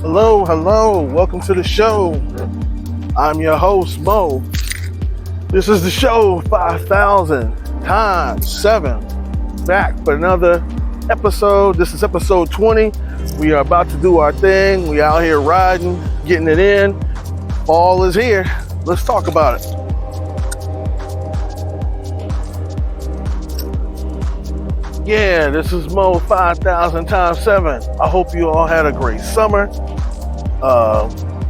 Hello, hello, welcome to the show. I'm your host, Mo. This is the show 5000x7. Back for another episode. This is episode 20. We are about to do our thing. We out here riding, getting it in. Fall is here. Let's talk about it. Yeah, this is Mo 5000x7. I hope you all had a great summer.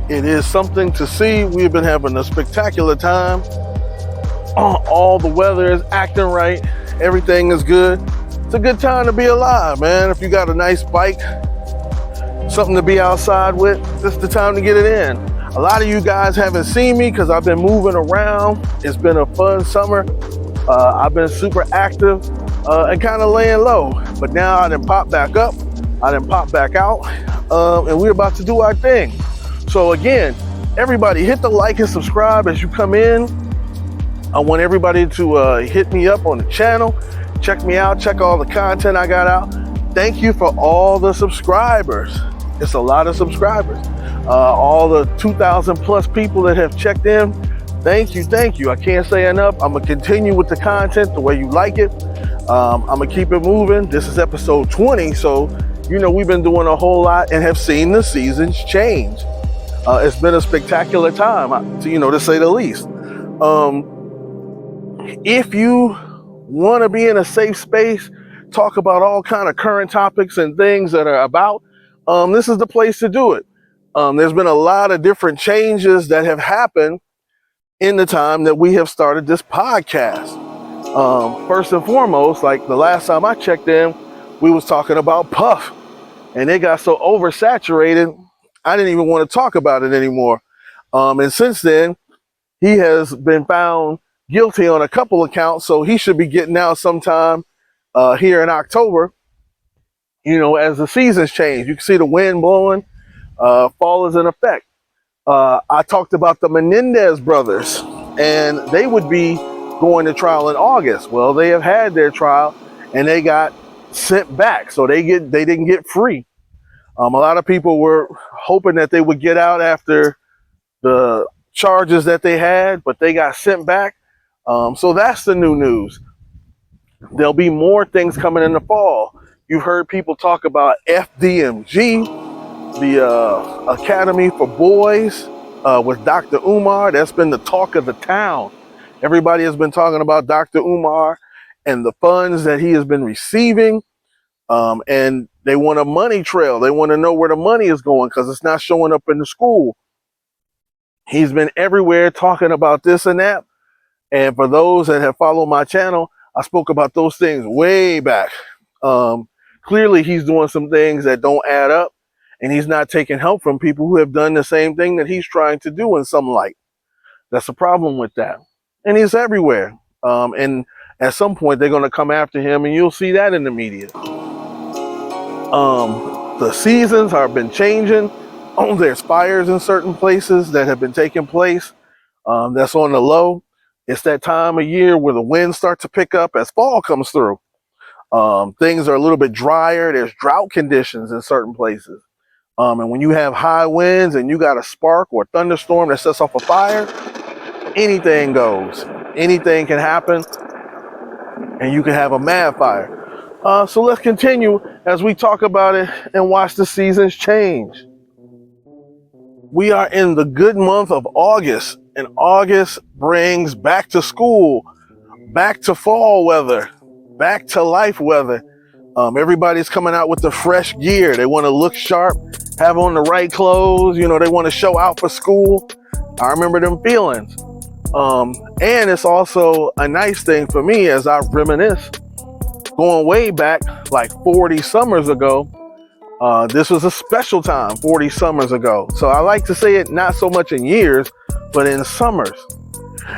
It is something to see. We've been having a spectacular time. All the weather is acting right. Everything is good. It's a good time to be alive, man. If you got a nice bike, something to be outside with, this is the time to get it in. A lot of you guys haven't seen me because I've been moving around. It's been a fun summer. I've been super active and kind of laying low. But now I done pop back up. I done pop back out. And we're about to do our thing. So again, everybody hit the like and subscribe as you come in. I want everybody to hit me up on the channel. Check me out. Check all the content I got out. Thank you for all the subscribers. It's a lot of subscribers. All the 2,000 plus people that have checked in. Thank you, thank you. I can't say enough. I'm gonna continue with the content the way you like it. I'm gonna keep it moving. This is episode 20, so you know we've been doing a whole lot and have seen the seasons change. It's been a spectacular time, to say the least. If you want to be in a safe space, talk about all kind of current topics and things that are about, this is the place to do it. There's been a lot of different changes that have happened in the time that we have started this podcast. First and foremost, like the last time I checked in, we was talking about Puff, and it got so oversaturated, I didn't even want to talk about it anymore. And since then, he has been found guilty on a couple of counts, so he should be getting out sometime here in October. As the seasons change, you can see the wind blowing, fall is in effect. I talked about the Menendez brothers, and they would be going to trial in August. Well, they have had their trial, and they got sent back, so they didn't get free. A lot of people were hoping that they would get out after the charges that they had, but they got sent back. So that's the new news. There'll be more things coming in the fall. You've heard people talk about FDMG, the Academy for Boys, with Dr. Umar. That's been the talk of the town. Everybody has been talking about Dr. Umar and the funds that he has been receiving. And they want a money trail. They want to know where the money is going because it's not showing up in the school. He's been everywhere talking about this and that. And for those that have followed my channel, I spoke about those things way back. Clearly, he's doing some things that don't add up, and he's not taking help from people who have done the same thing that he's trying to do in some light. That's a problem with that. And he's everywhere. And at some point, they're going to come after him, and you'll see that in the media. The seasons have been changing. There's fires in certain places that have been taking place. That's on the low. It's that time of year where the winds start to pick up as fall comes through. Things are a little bit drier. There's drought conditions in certain places. And when you have high winds and you got a spark or a thunderstorm that sets off a fire, anything goes. Anything can happen, and you can have a mad fire. So let's continue as we talk about it and watch the seasons change. We are in the good month of August, and August brings back to school, back to fall weather, back to life weather. Everybody's coming out with the fresh gear. They want to look sharp, have on the right clothes. They want to show out for school. I remember them feelings. And it's also a nice thing for me as I reminisce. Going way back, like 40 summers ago, this was a special time 40 summers ago. So I like to say it not so much in years, but in summers.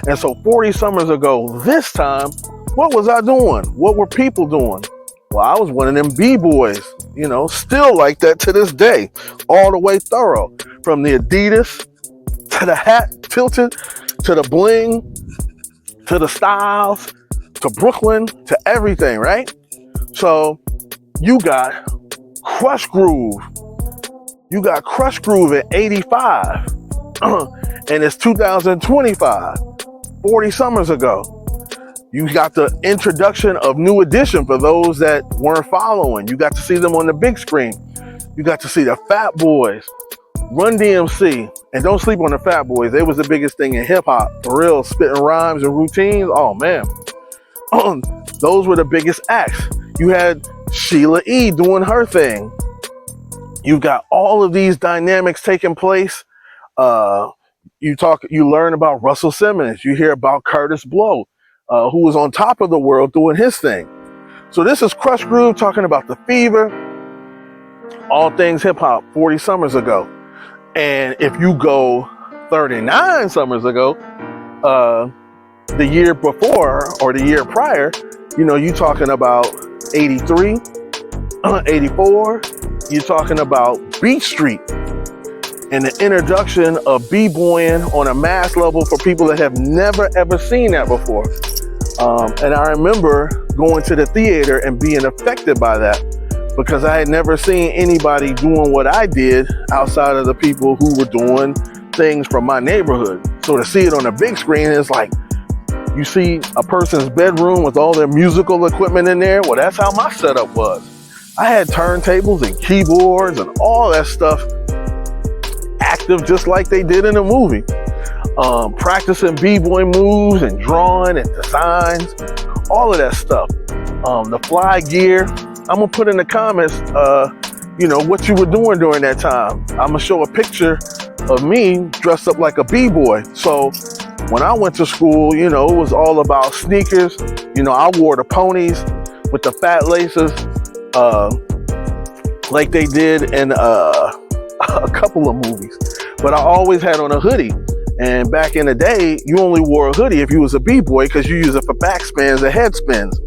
And so 40 summers ago, this time, what was I doing? What were people doing? Well, I was one of them B-boys, still like that to this day, all the way thorough. From the Adidas, to the hat tilted, to the bling, to the styles, to Brooklyn, to everything, right? So you got Crush Groove, You got Crush Groove in 85, and it's 2025, 40 summers ago. You got the introduction of New Edition for those that weren't following. You got to see them on the big screen. You got to see the Fat Boys, Run DMC, and don't sleep on the Fat Boys. They was the biggest thing in hip hop, for real, spitting rhymes and routines. Oh man, those were the biggest acts. You had Sheila E. doing her thing. You've got all of these dynamics taking place. You learn about Russell Simmons. You hear about Curtis Blow, who was on top of the world doing his thing. So this is Crush Groove talking about the fever, all things hip hop 40 summers ago. And if you go 39 summers ago, the year before or the year prior, you talking about 83, 84, you're talking about Beat Street and the introduction of b-boying on a mass level for people that have never ever seen that before. And I remember going to the theater and being affected by that because I had never seen anybody doing what I did outside of the people who were doing things from my neighborhood. So to see it on a big screen is like, you see a person's bedroom with all their musical equipment in there. Well, that's how my setup was. I had turntables and keyboards and all that stuff active just like they did in the movie. Practicing b-boy moves and drawing and designs, all of that stuff. The fly gear, I'm gonna put in the comments, what you were doing during that time. I'm gonna show a picture of me dressed up like a b-boy. So when I went to school, it was all about sneakers. I wore the ponies with the fat laces, like they did in a couple of movies. But I always had on a hoodie. And back in the day, you only wore a hoodie if you was a b-boy because you use it for backspins and head spins.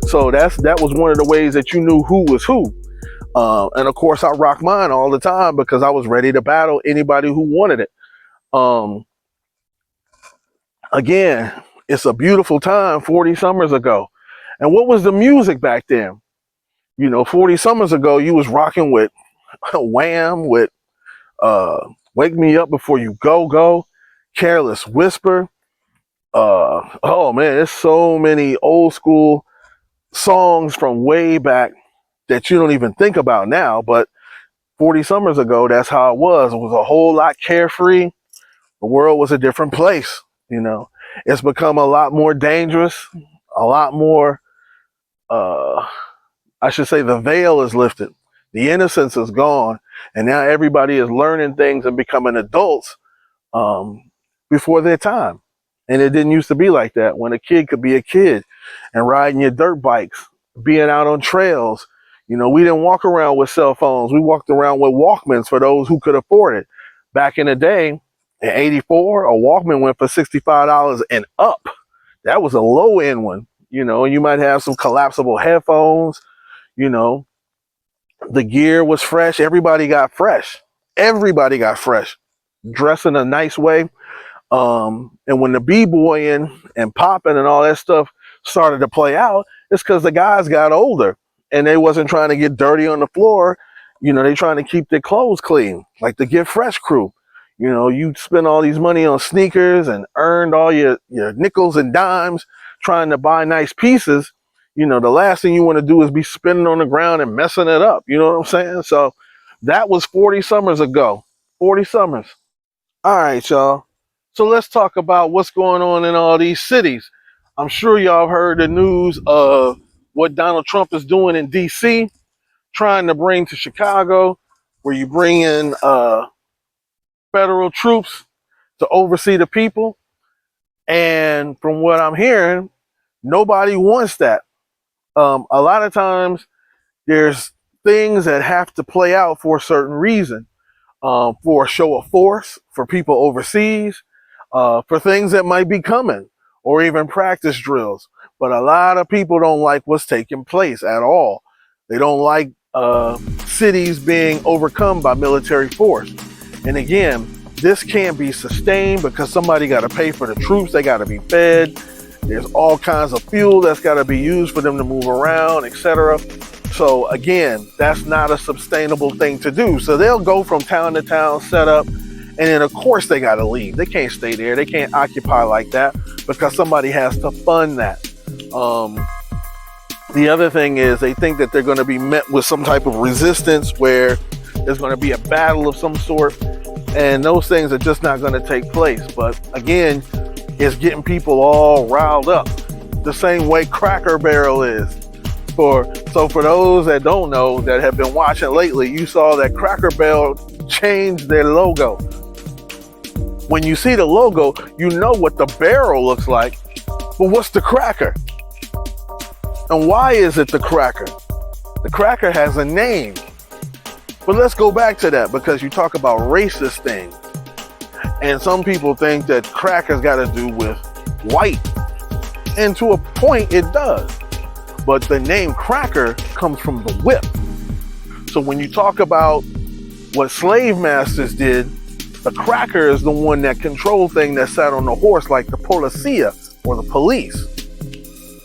So that was one of the ways that you knew who was who. And of course, I rock mine all the time because I was ready to battle anybody who wanted it. Again, it's a beautiful time 40 summers ago. And what was the music back then? 40 summers ago, you was rocking with Wham, with Wake Me Up Before You Go, Careless Whisper. Oh man, there's so many old school songs from way back that you don't even think about now. But 40 summers ago, that's how it was. It was a whole lot carefree. The world was a different place. It's become a lot more dangerous, a lot more, I should say the veil is lifted. The innocence is gone. And now everybody is learning things and becoming adults before their time. And it didn't used to be like that when a kid could be a kid and riding your dirt bikes, being out on trails. We didn't walk around with cell phones. We walked around with Walkmans for those who could afford it. Back in the day, in 84, a Walkman went for $65 and up. That was a low end one, and you might have some collapsible headphones, The gear was fresh. Everybody got fresh. Dressed in a nice way. And when the b-boying and popping and all that stuff started to play out, it's because the guys got older and they wasn't trying to get dirty on the floor. They trying to keep their clothes clean, like the Get Fresh crew. You spend all these money on sneakers and earned all your nickels and dimes trying to buy nice pieces. The last thing you want to do is be spinning on the ground and messing it up. You know what I'm saying? So that was 40 summers ago. 40 summers. All right, y'all. So let's talk about what's going on in all these cities. I'm sure y'all heard the news of what Donald Trump is doing in D.C., trying to bring to Chicago, where you bring in federal troops to oversee the people. And from what I'm hearing, nobody wants that. A lot of times there's things that have to play out for a certain reason, for a show of force, for people overseas, for things that might be coming, or even practice drills. But a lot of people don't like what's taking place at all. They don't like cities being overcome by military force. And again, this can't be sustained because somebody got to pay for the troops. They got to be fed. There's all kinds of fuel that's got to be used for them to move around, etc. So again, that's not a sustainable thing to do. So they'll go from town to town, set up, and then of course they got to leave. They can't stay there. They can't occupy like that because somebody has to fund that. The other thing is they think that they're going to be met with some type of resistance where there's going to be a battle of some sort, and those things are just not going to take place. But again, it's getting people all riled up the same way Cracker Barrel is. So for those that don't know, that have been watching lately, you saw that Cracker Barrel changed their logo. When you see the logo, you know what the barrel looks like, but what's the cracker? And why is it the cracker? The cracker has a name. But let's go back to that, because you talk about racist things. And some people think that cracker's got to do with white. And to a point, it does. But the name cracker comes from the whip. So when you talk about what slave masters did, the cracker is the one that controlled thing that sat on the horse, like the policia or the police.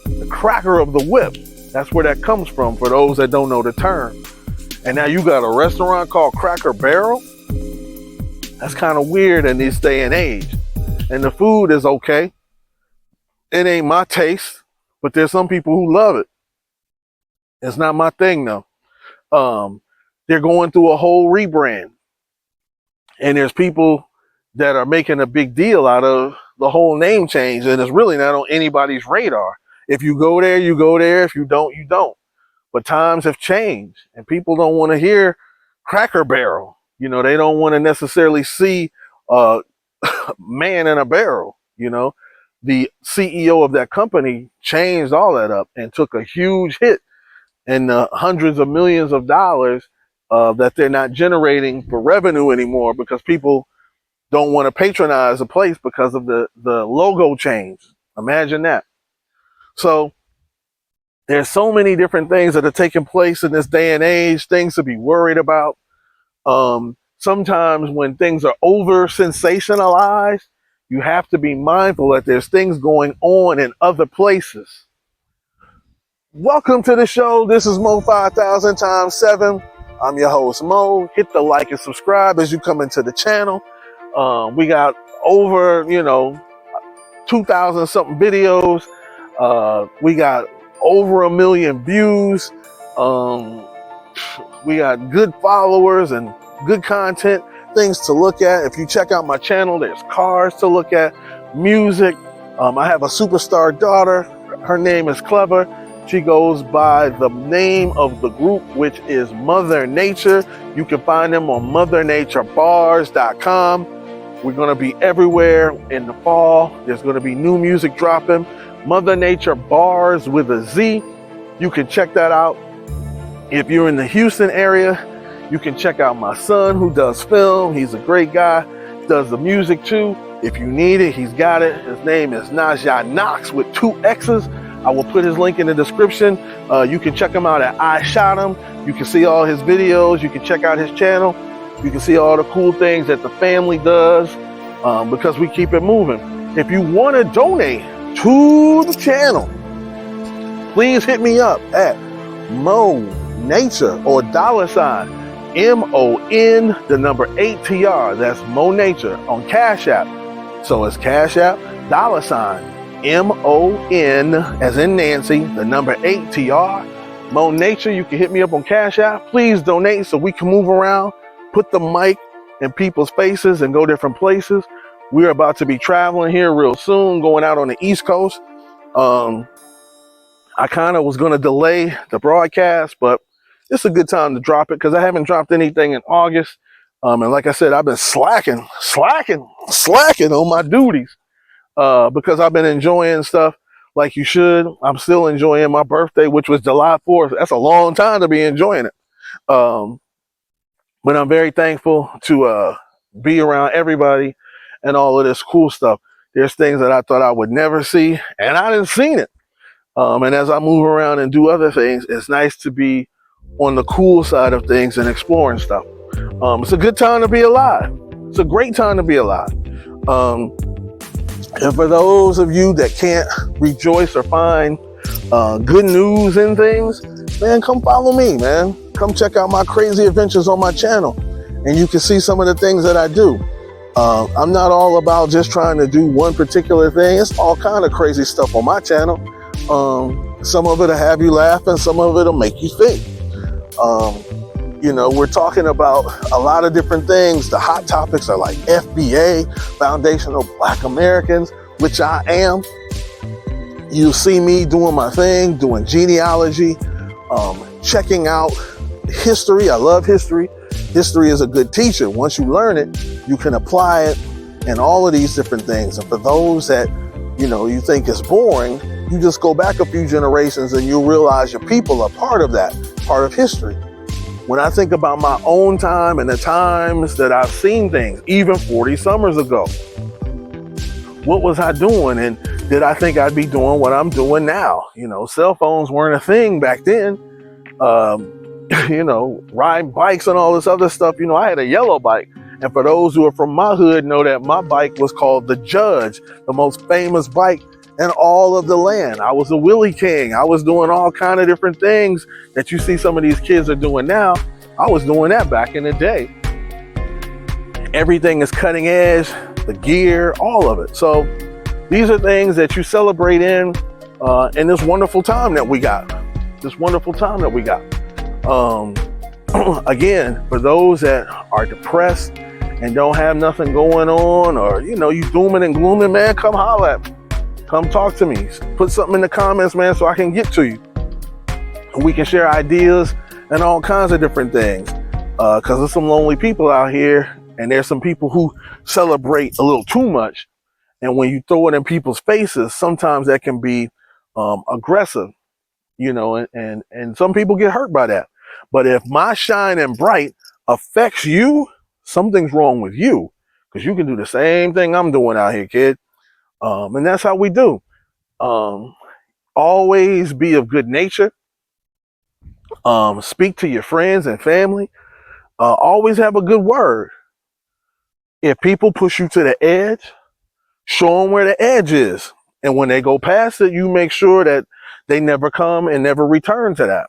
The cracker of the whip. That's where that comes from, for those that don't know the term. And now you got a restaurant called Cracker Barrel? That's kind of weird in this day and age. And the food is okay. It ain't my taste, but there's some people who love it. It's not my thing though. They're going through a whole rebrand. And there's people that are making a big deal out of the whole name change, and it's really not on anybody's radar. If you go there, you go there. If you don't, you don't. But times have changed, and people don't want to hear Cracker Barrel. You know, they don't want to necessarily see a man in a barrel. You know, the CEO of that company changed all that up and took a huge hit in the hundreds of millions of dollars that they're not generating for revenue anymore, because people don't want to patronize a place because of the logo change. Imagine that. So there's so many different things that are taking place in this day and age, things to be worried about. Sometimes when things are over sensationalized, you have to be mindful that there's things going on in other places. Welcome to the show. This is MO5000x7. I'm your host, Mo. Hit the like and subscribe as you come into the channel. We got over, 2,000 something videos. We got over 1 million views. We got good followers and good content, things to look at. If you check out my channel, there's cars to look at, music. I have a superstar daughter. Her name is Clever. She goes by the name of the group, which is Mother Nature. You can find them on mothernaturebars.com. We're going to be everywhere in the fall. There's going to be new music dropping. Mother Nature Bars with a Z. You can check that out. If you're in the Houston area, you can check out my son who does film. He's a great guy, does the music too. If you need it, he's got it. His name is Najah Knox with 2 X's. I will put his link in the description. You can check him out at I Shot Him. You can see all his videos. You can check out his channel. You can see all the cool things that the family does, because we keep it moving. If you want to donate to the channel, please hit me up at Mo Nature or $ MON the number 8TR. That's Mo Nature on Cash App. So it's Cash App $ MON as in Nancy, the number 8TR. Mo Nature. You can hit me up on Cash App. Please donate so we can move around, put the mic in people's faces and go different places. We're about to be traveling here real soon, going out on the East Coast. I kind of was going to delay the broadcast, but it's a good time to drop it because I haven't dropped anything in August. And like I said, I've been slacking on my duties because I've been enjoying stuff like you should. I'm still enjoying my birthday, which was July 4th. That's a long time to be enjoying it. But I'm very thankful to be around everybody and all of this cool stuff. There's things that I thought I would never see, and I didn't see it. And as I move around and do other things, it's nice to be on the cool side of things and exploring stuff. It's a good time to be alive. It's a great time to be alive. And for those of you that can't rejoice or find good news in things, man, come follow me, man. Come check out my crazy adventures on my channel, and you can see some of the things that I do. I'm not all about just trying to do one particular thing. It's all kind of crazy stuff on my channel. Some of it'll have you laugh, and some of it'll make you think. We're talking about a lot of different things. The hot topics are like FBA, Foundational Black Americans, which I am. You'll see me doing my thing, doing genealogy, checking out history. I love history. History is a good teacher. Once you learn it, you can apply it in all of these different things. And for those that, you think is boring, you just go back a few generations and you'll realize your people are part of that, part of history. When I think about my own time and the times that I've seen things, even 40 summers ago, what was I doing? And did I think I'd be doing what I'm doing now? Cell phones weren't a thing back then. Riding bikes and all this other stuff. I had a yellow bike. And for those who are from my hood know that my bike was called the Judge, the most famous bike in all of the land. I was a Willie King. I was doing all kind of different things that you see some of these kids are doing now. I was doing that back in the day. Everything is cutting edge, the gear, all of it. So these are things that you celebrate in this wonderful time that we got. Again, for those that are depressed and don't have nothing going on, or you dooming and glooming, man, come holler at me. Come talk to me. Put something in the comments, man, so I can get to you. We can share ideas and all kinds of different things. Because there's some lonely people out here, and there's some people who celebrate a little too much. And when you throw it in people's faces, sometimes that can be aggressive, and some people get hurt by that. But if my shining bright affects you, something's wrong with you, because you can do the same thing I'm doing out here, kid. And that's how we do. Always be of good nature. Speak to your friends and family. Always have a good word. If people push you to the edge, show them where the edge is. And when they go past it, you make sure that they never come and never return to that.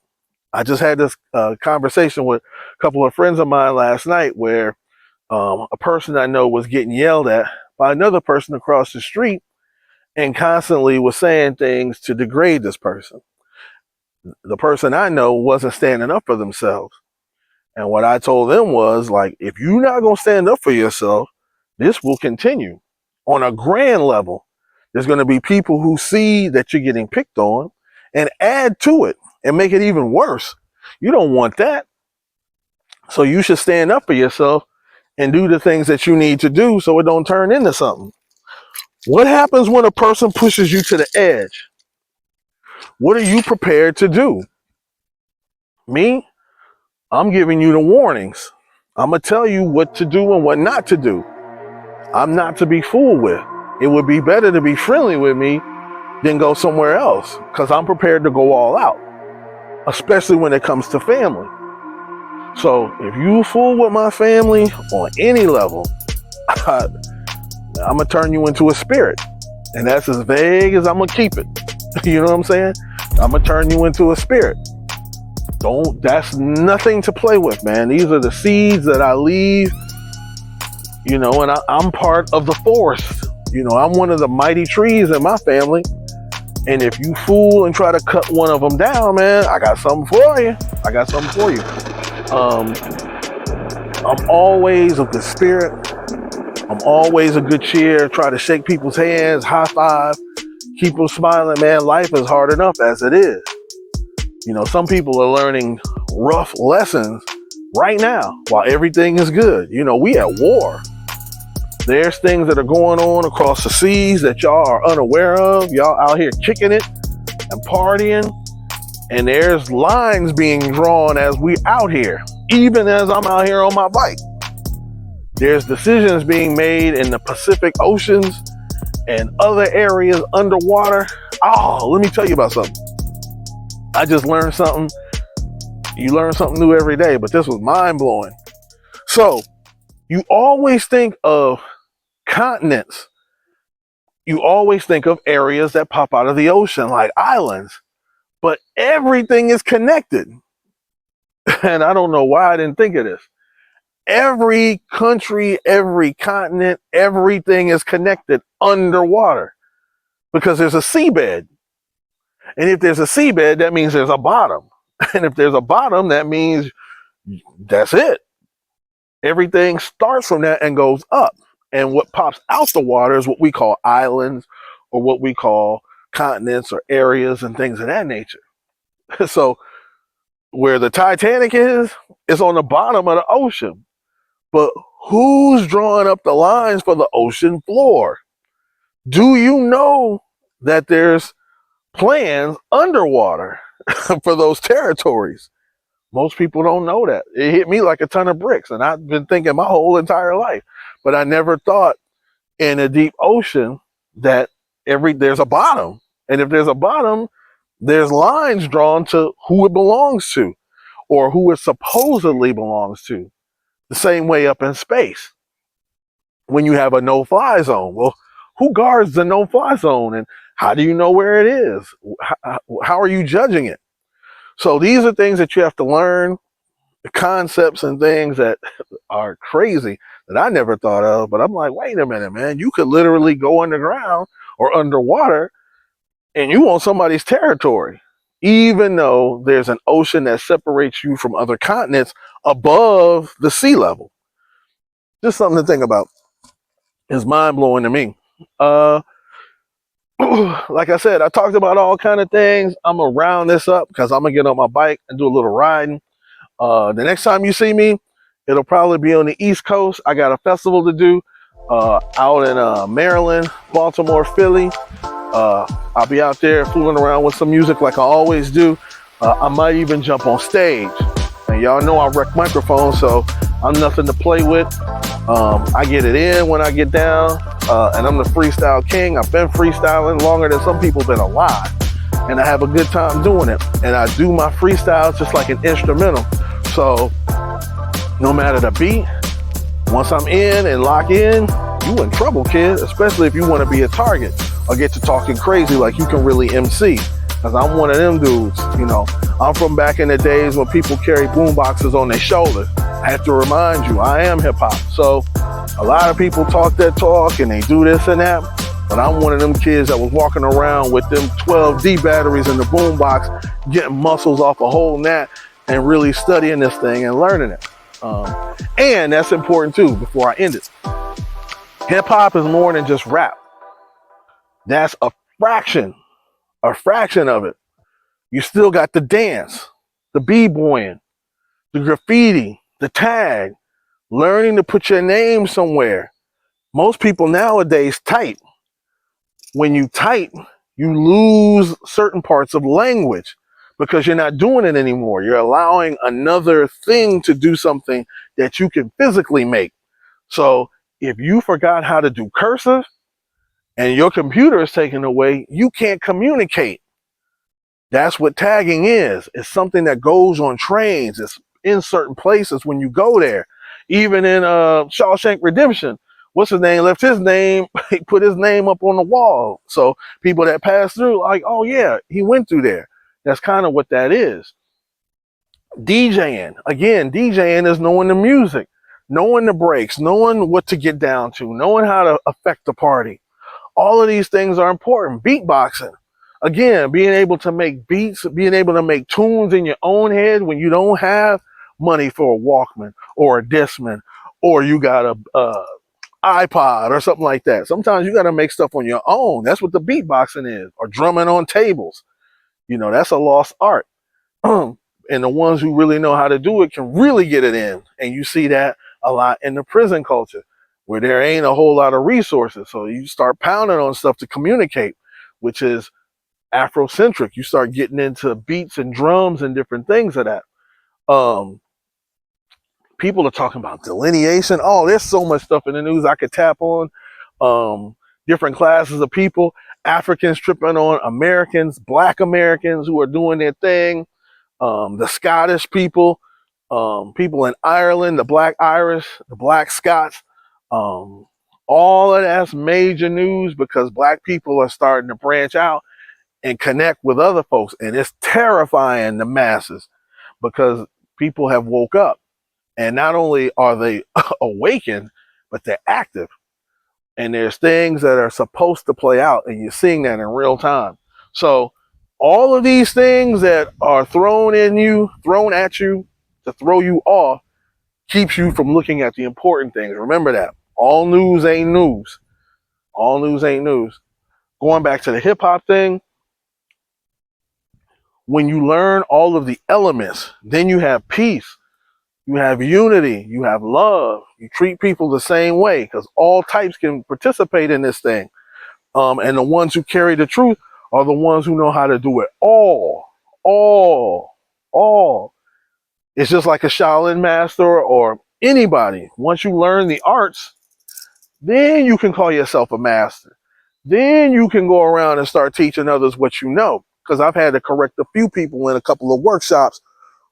I just had this conversation with a couple of friends of mine last night where a person I know was getting yelled at by another person across the street and constantly was saying things to degrade this person. The person I know wasn't standing up for themselves. And what I told them was, like, if you're not going to stand up for yourself, this will continue. On a grand level, there's going to be people who see that you're getting picked on and add to it and make it even worse. You don't want that. So you should stand up for yourself and do the things that you need to do so it don't turn into something. What happens when a person pushes you to the edge? What are you prepared to do? Me? I'm giving you the warnings. I'm going to tell you what to do and what not to do. I'm not to be fooled with. It would be better to be friendly with me than go somewhere else, because I'm prepared to go all out, especially when it comes to family. So if you fool with my family on any level, I'm going to turn you into a spirit. And that's as vague as I'm going to keep it. You know what I'm saying? I'm going to turn you into a spirit. That's nothing to play with, man. These are the seeds that I leave, and I'm part of the forest. I'm one of the mighty trees in my family. And if you fool and try to cut one of them down, man, I got something for you. I'm always of the spirit. I'm always a good cheer. Try to shake people's hands, high five, keep them smiling, man. Life is hard enough as it is. Some people are learning rough lessons right now while everything is good. We at war. There's things that are going on across the seas that y'all are unaware of. Y'all out here kicking it and partying. And there's lines being drawn as we out here, even as I'm out here on my bike. There's decisions being made in the Pacific Oceans and other areas underwater. Oh, let me tell you about something. I just learned something. You learn something new every day, but this was mind-blowing. So, you always think of continents. You always think of areas that pop out of the ocean, like islands. but everything is connected. And I don't know why I didn't think of this. Every country, every continent, everything is connected underwater because there's a seabed. And if there's a seabed, that means there's a bottom. And if there's a bottom, that means that's it. Everything starts from that and goes up. And what pops out the water is what we call islands or what we call continents or areas and things of that nature. So where the Titanic is on the bottom of the ocean. But who's drawing up the lines for the ocean floor? Do you know that there's plans underwater for those territories? Most people don't know that. It hit me like a ton of bricks, and I've been thinking my whole entire life. But I never thought in a deep ocean that there's a bottom. And if there's a bottom, there's lines drawn to who it belongs to or who it supposedly belongs to. The same way up in space. When you have a no-fly zone, well, who guards the no-fly zone and how do you know where it is? How are you judging it? So these are things that you have to learn, the concepts and things that are crazy that I never thought of. But I'm like, wait a minute, man, you could literally go underground or underwater and you on somebody's territory, even though there's an ocean that separates you from other continents above the sea level. Just something to think about. It's mind-blowing to me. Like I said, I talked about all kind of things. I'm gonna round this up because I'm gonna get on my bike and do a little riding. The next time you see me, it'll probably be on the East Coast. I got a festival to do out in Maryland, Baltimore, Philly. I'll be out there fooling around with some music like I always do. I might even jump on stage. And y'all know I wreck microphones, so I'm nothing to play with. I get it in when I get down, and I'm the freestyle king. I've been freestyling longer than some people been alive, and I have a good time doing it. And I do my freestyles just like an instrumental. So no matter the beat, once I'm in and lock in, you in trouble, kid, especially if you want to be a target or get to talking crazy like you can really MC. Because I'm one of them dudes, you know. I'm from back in the days when people carry boom boxes on their shoulders. I have to remind you, I am hip hop. So a lot of people talk that talk and they do this and that. But I'm one of them kids that was walking around with them 12D batteries in the boom box, getting muscles off a whole gnat and really studying this thing and learning it. And that's important too, before I end it. Hip hop is more than just rap. That's a fraction of it. You still got the dance, the b-boying, the graffiti, the tag, learning to put your name somewhere. Most people nowadays type. When you type, you lose certain parts of language because you're not doing it anymore. You're allowing another thing to do something that you can physically make. So if you forgot how to do cursive and your computer is taken away, you can't communicate. That's what tagging is. It's something that goes on trains. It's in certain places when you go there. Even in Shawshank Redemption, what's his name? Left his name, he put his name up on the wall. So people that pass through, like, oh yeah, he went through there. That's kind of what that is. DJing. Again, DJing is knowing the music, knowing the breaks, knowing what to get down to, knowing how to affect the party. All of these things are important. Beatboxing. Again, being able to make beats, being able to make tunes in your own head when you don't have money for a Walkman or a Discman, or you got a iPod or something like that. Sometimes you got to make stuff on your own. That's what the beatboxing is, or drumming on tables. You know, that's a lost art. And the ones who really know how to do it can really get it in. And you see that a lot in the prison culture, where there ain't a whole lot of resources. So you start pounding on stuff to communicate, which is Afrocentric. You start getting into beats and drums and different things of that. People are talking about delineation. Oh, there's so much stuff in the news I could tap on. Different classes of people, Africans tripping on Americans, Black Americans who are doing their thing, the Scottish people, people in Ireland, the Black Irish, the Black Scots. All of that's major news because Black people are starting to branch out and connect with other folks. And it's terrifying the masses because people have woke up, and not only are they awakened, but they're active. And there's things that are supposed to play out, and you're seeing that in real time. So all of these things that are thrown at you to throw you off keeps you from looking at the important things. Remember that. All news ain't news. All news ain't news. Going back to the hip hop thing, when you learn all of the elements, then you have peace, you have unity, you have love, you treat people the same way because all types can participate in this thing. And the ones who carry the truth are the ones who know how to do it all. It's just like a Shaolin master or anybody. Once you learn the arts, then you can call yourself a master. Then you can go around and start teaching others what you know. Because I've had to correct a few people in a couple of workshops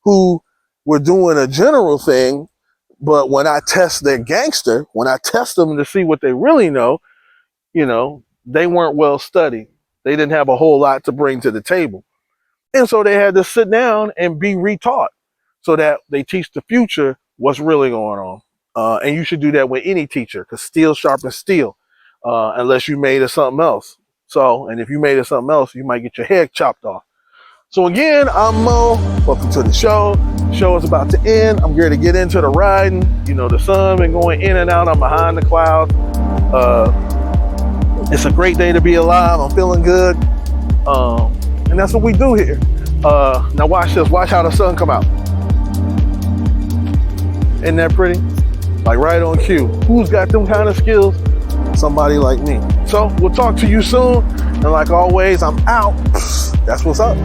who were doing a general thing, but when I test their gangster, when I test them to see what they really know, they weren't well studied. They didn't have a whole lot to bring to the table. And so they had to sit down and be retaught so that they teach the future what's really going on. And you should do that with any teacher because steel sharpens steel, unless you made it something else. And if you made it something else, you might get your head chopped off. So again, I'm Mo. Welcome to the show. The show is about to end. I'm ready to get into the riding. The sun been going in and out. I'm behind the clouds. It's a great day to be alive. I'm feeling good. And that's what we do here. Now watch this. Watch how the sun come out. Isn't that pretty? Like right on cue. Who's got them kind of skills? Somebody like me. So we'll talk to you soon. And like always, I'm out. That's what's up.